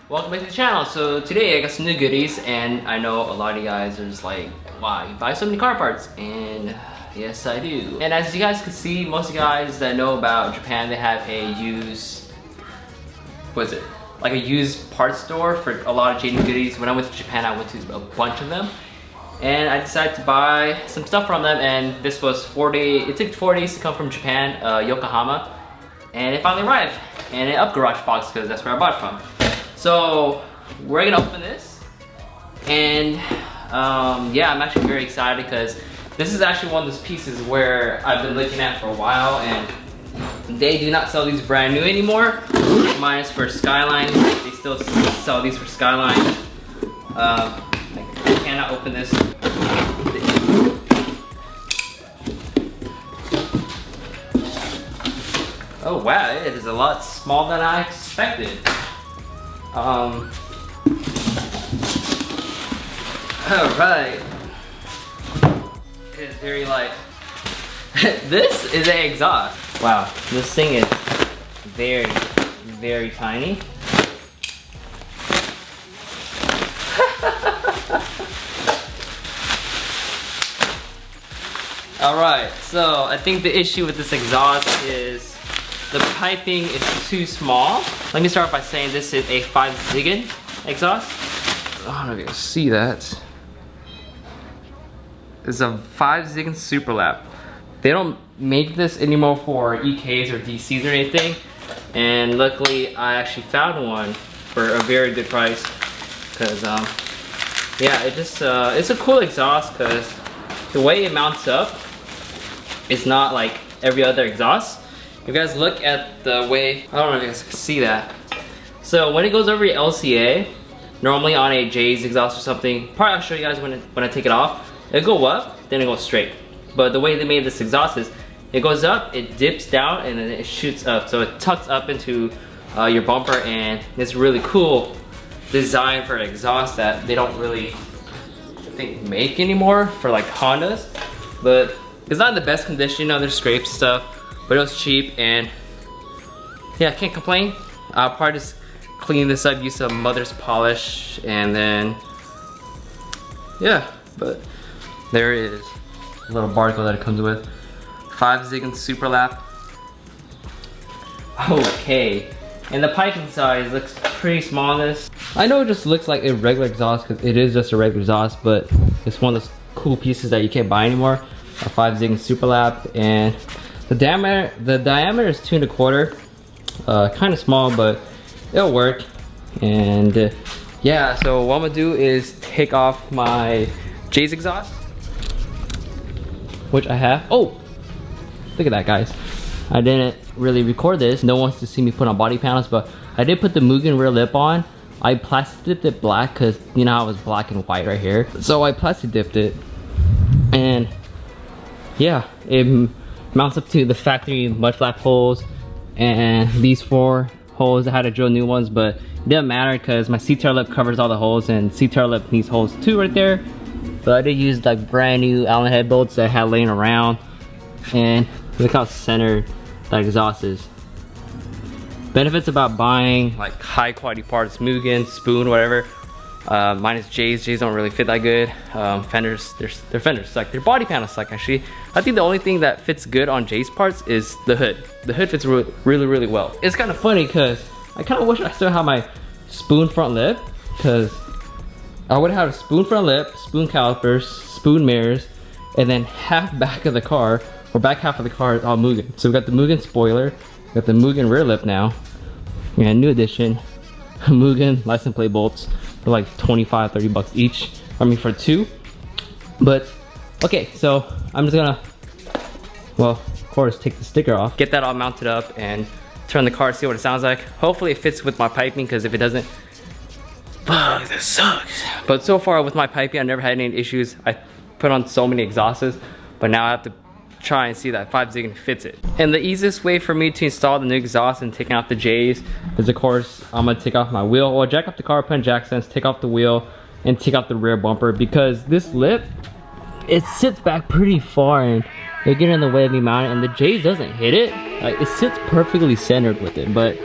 Welcome back to the channel. So today I got some new goodies, and I know a lot of you guys are just like, wow, you buy so many car parts, and yes I do. And as you guys can see, most of you guys that know about Japan, they have a used, like a used parts store for a lot of JD goodies. When I went to Japan, I went to a bunch of them, and I decided to buy some stuff from them, and this was 40, it took 4 days to come from Japan, Yokohama, and it finally arrived, and an UpGarage box, because that's where I bought it from. So we're gonna open this, and yeah, I'm actually very excited because this is actually one of those pieces where I've been looking at for a while, and they do not sell these brand new anymore, minus for Skyline. They still sell these for Skyline. I cannot open this. Oh wow, it is a lot smaller than I expected. Alright. It is very light. This is an exhaust. Wow, this thing is very, very tiny. Alright, so I think the issue with this exhaust is the piping is too small. Let me start by saying this is a 5 Ziegen exhaust. I don't know if you can see that. It's a 5 Ziegen Super Lap. They don't make this anymore for EKs or DCs or anything. And luckily, I actually found one for a very good price. Cause yeah, it's a cool exhaust because the way it mounts up is not like every other exhaust. If you guys look at the way, I don't know if you guys can see that. So when it goes over your LCA, normally on a J's exhaust or something, probably I'll show you guys when I take it off, it'll go up, then it goes straight. But the way they made this exhaust is, it goes up, it dips down, and then it shoots up. So it tucks up into your bumper, and it's really cool design for an exhaust that they don't really, I think, make anymore for like Hondas. But it's not in the best condition, you know, there's scrapes and stuff. But it was cheap, and yeah, I can't complain. I'll probably just clean this up, use some mother's polish, and then yeah, but there it is. A little barcode that it comes with. 5 Ziegen Super Lap. Okay, and the piping size looks pretty small on this. I know it just looks like a regular exhaust because it is just a regular exhaust, but it's one of those cool pieces that you can't buy anymore. A 5 Ziegen Super Lap, and the diameter is 2 1/4, kind of small, but it'll work. And yeah, so what I'm gonna do is take off my J's exhaust, which I have. Oh, look at that, guys. I didn't really record this. No one wants to see me put on body panels, but I did put the Mugen rear lip on. I plastic dipped it black because you know how it was black and white right here. So I plastic dipped it, and yeah, it mounts up to the factory mud flap holes, and these 4 holes I had to drill new ones, but it doesn't matter because my C-tail lip covers all the holes, and C-tail lip needs holes too right there. But I did use like brand new Allen head bolts that I had laying around, and look how centered that exhaust is. Benefits about buying like high quality parts, Mugen, Spoon, whatever. Minus J's. J's don't really fit that good. Fenders, their fenders suck. Their body panels suck actually. I think the only thing that fits good on J's parts is the hood. The hood fits really well. It's kind of funny because I kind of wish I still had my Spoon front lip, because I would have had a Spoon front lip, Spoon calipers, Spoon mirrors, and then half back of the car, or back half of the car is all Mugen. So we got the Mugen spoiler, we got the Mugen rear lip now, and new addition, Mugen license plate bolts. For like 25-30 bucks each. I mean for 2. But okay, so I'm just gonna, well, of course, take the sticker off, get that all mounted up, and turn the car, see what it sounds like. Hopefully it fits with my piping, because if it doesn't, fuck, that sucks. But so far with my piping, I've never had any issues. I put on so many exhausts, but now I have to try and see that 5 Ziegen fits it. And the easiest way for me to install the new exhaust and taking off the J's is, of course, I'm gonna take off my wheel, or jack up the car, put in jack stands, take off the wheel, and take off the rear bumper, because this lip, it sits back pretty far and it get in the way of me mounting, and the J's doesn't hit it. Like, it sits perfectly centered with it, but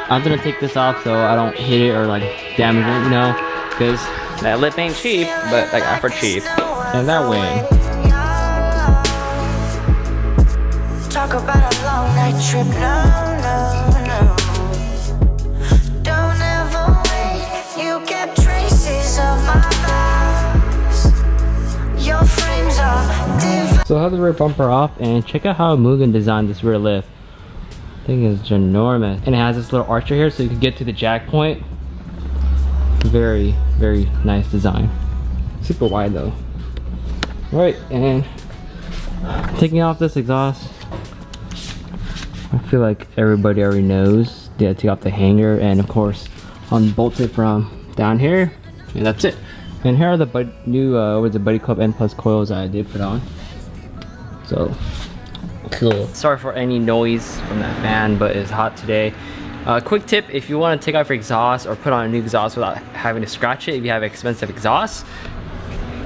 I'm gonna take this off so I don't hit it or like damage it, you know, because that lip ain't cheap, but I got it for cheap. And that win. Talk about a long night trip, no. Don't ever wait, you kept traces of my past. Your frames are different. So I have the rear bumper off, and check out how Mugen designed this rear lift. Thing is ginormous, and it has this little archer here so you can get to the jack point. Very, very nice design. Super wide though. All right, and taking off this exhaust. I feel like everybody already knows. Yeah, take off the hanger, and of course unbolt it from down here, and that's it. And here are the new Buddy Club N Plus coils that I did put on. So cool. Sorry for any noise from that fan, but it's hot today. Quick tip, if you want to take off your exhaust or put on a new exhaust without having to scratch it, if you have expensive exhaust,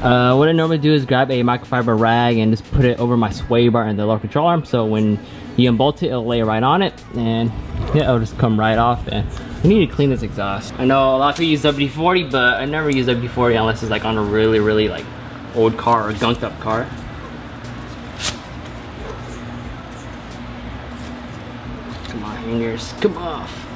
what I normally do is grab a microfiber rag and just put it over my sway bar and the lower control arm, so when you unbolt it, it'll lay right on it, and yeah, it'll just come right off. And we need to clean this exhaust. I know a lot of people use WD-40, but I never use WD-40 unless it's like on a really like old car or gunked up car. Come on, hangers, come off.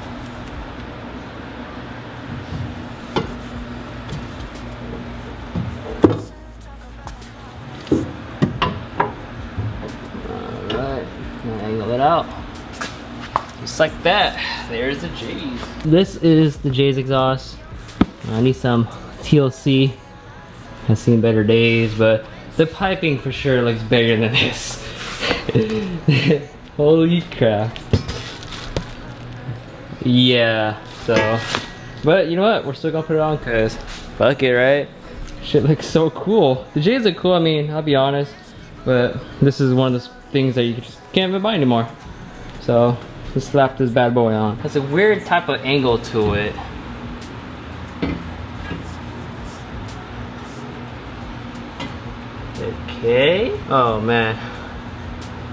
Alright, angle it out. Just like that. There's the J's. This is the J's exhaust. I need some TLC. I've seen better days, but the piping for sure looks bigger than this. Holy crap. Yeah, so, but you know what, we're still gonna put it on because fuck it, right? Shit looks so cool. The J's are cool, I mean, I'll be honest, but this is one of those things that you just can't even buy anymore. So let's slap this bad boy on. Has a weird type of angle to it. Okay. Oh man,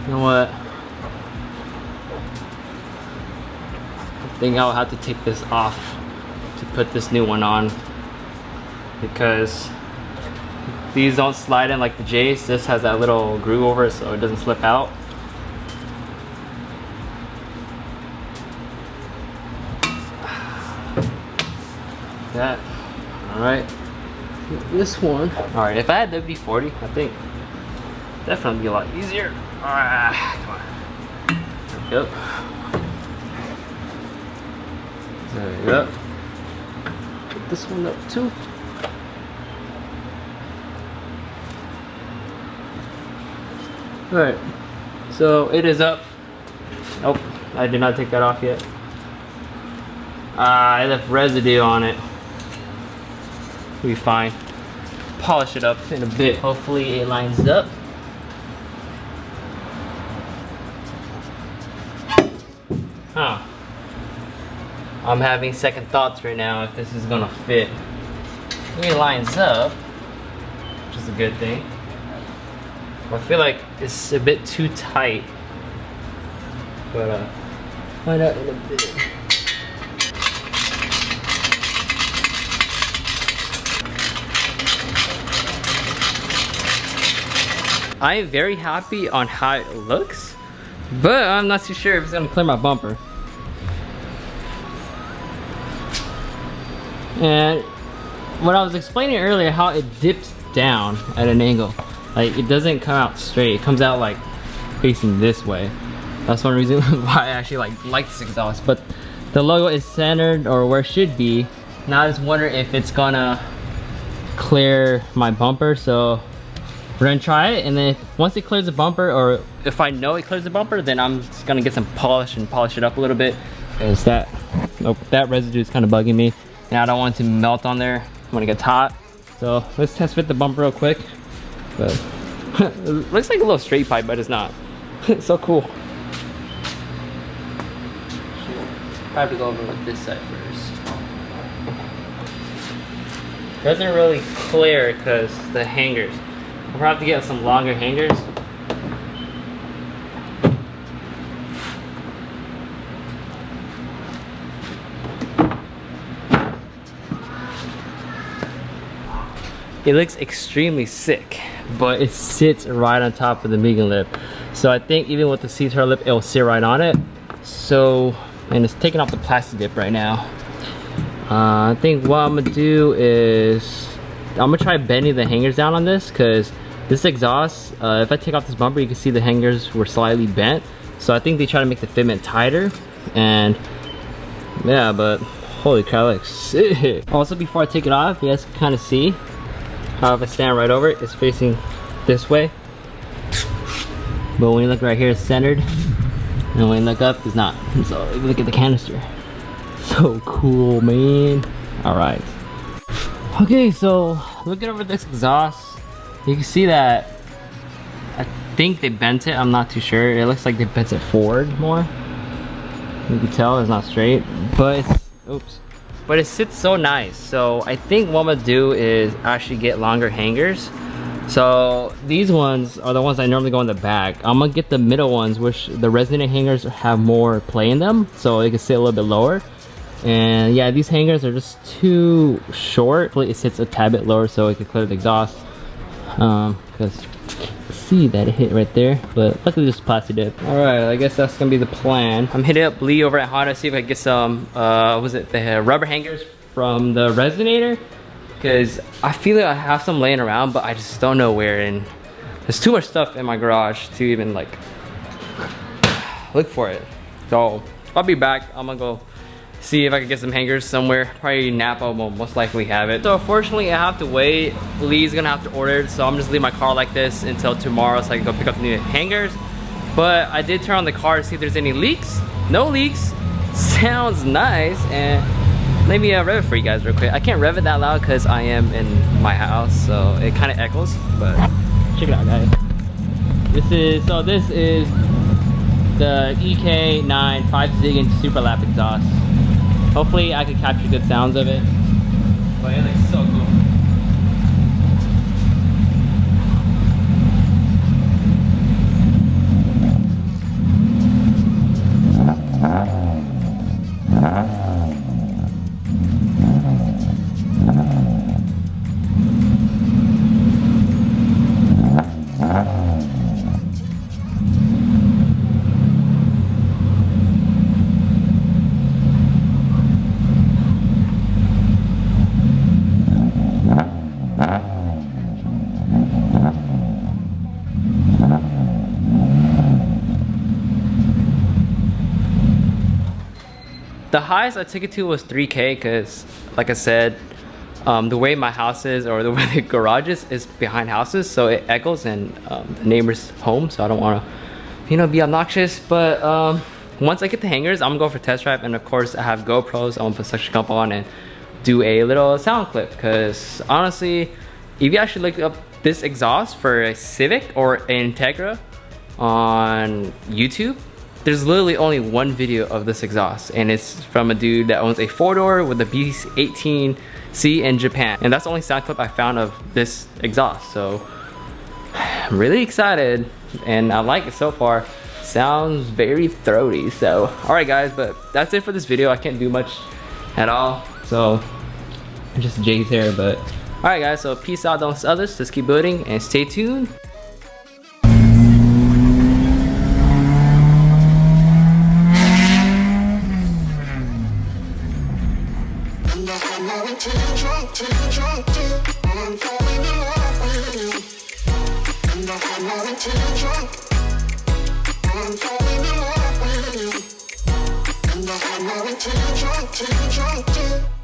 you know what? I think I'll have to take this off to put this new one on, because these don't slide in like the J's. This has that little groove over it so it doesn't slip out. That. Alright. This one. Alright, if I had WD-40, I think definitely be a lot easier. Come on. There we go. There we go. Put this one up too. Alright, so it is up. Nope, I did not take that off yet. I left residue on it. We'll be fine. Polish it up in a bit. Hopefully it lines up. Huh. I'm having second thoughts right now if this is gonna fit. It lines up, which is a good thing. I feel like it's a bit too tight, but find out in a bit. I am very happy on how it looks, but I'm not too sure if it's gonna clear my bumper. And when I was explaining earlier how it dips down at an angle, like it doesn't come out straight, it comes out like facing this way. That's one reason why I actually like this exhaust. But the logo is centered or where it should be. Now I just wonder if it's gonna clear my bumper. So we're gonna try it, and then once it clears the bumper, or if I know it clears the bumper, then I'm just gonna get some polish and polish it up a little bit. Because that residue is kind of bugging me. And I don't want it to melt on there when it gets hot. So let's test fit the bumper real quick. But it looks like a little straight pipe, but it's not. It's so cool. Probably go over with this side first. Doesn't really clear because the hangers. We'll have to get some longer hangers. It looks extremely sick, but it sits right on top of the Mugen lip. So I think even with the C-Tar lip, it'll sit right on it. So, and it's taking off the plastic dip right now. I think what I'm gonna do is, I'm gonna try bending the hangers down on this, because this exhaust, if I take off this bumper, you can see the hangers were slightly bent. So I think they try to make the fitment tighter, and yeah, but holy cow, it looks sick. Also, before I take it off, you guys can kind of see how if I stand right over it, it's facing this way. But when you look right here, it's centered. And when you look up, it's not. So look at the canister. So cool, man. Alright. Okay, so looking over this exhaust, you can see that I think they bent it. I'm not too sure. It looks like they bent it forward more. You can tell it's not straight. But it's, oops. But it sits so nice. So I think what I'm gonna do is actually get longer hangers. So these ones are the ones I normally go in the back. I'm gonna get the middle ones, which the resonant hangers have more play in them, so they can sit a little bit lower. And yeah, these hangers are just too short. Hopefully it sits a tad bit lower so it can clear the exhaust. Because see that it hit right there, but luckily just plastic dip. All right, I guess that's gonna be the plan. I'm hitting up Lee over at Honda, see if I can get some, what was it, the rubber hangers from the resonator, because I feel like I have some laying around, but I just don't know where, and there's too much stuff in my garage to even like look for it. So I'll be back. I'm gonna go see if I can get some hangers somewhere. Probably Napa will most likely have it. So unfortunately I have to wait. Lee's gonna have to order it, so I'm just leave my car like this until tomorrow so I can go pick up the new hangers. But I did turn on the car to see if there's any leaks. No leaks. Sounds nice. And let me rev it for you guys real quick. I can't rev it that loud because I am in my house, so it kind of echoes, but check it out, guys. This is the EK9 5-zig super lap exhaust. Hopefully I can capture good sounds of it, but it looks so cool. The highest I took it to was 3K because, like I said, the way my house is, or the way the garage is behind houses, so it echoes in the neighbor's home, so I don't want to, you know, be obnoxious. But once I get the hangers, I'm gonna go for test drive, and of course I have GoPros. I'm gonna put suction cup on and do a little sound clip, because honestly, if you actually look up this exhaust for a Civic or an Integra on YouTube, there's literally only one video of this exhaust, and it's from a dude that owns a 4-door with a B18C in Japan, and that's the only sound clip I found of this exhaust. So I'm really excited, and I like it so far. Sounds very throaty. So alright guys, but that's it for this video. I can't do much at all, so just Jay's hair. But alright guys, so peace out to others. Just keep building and stay tuned. I'm falling in love.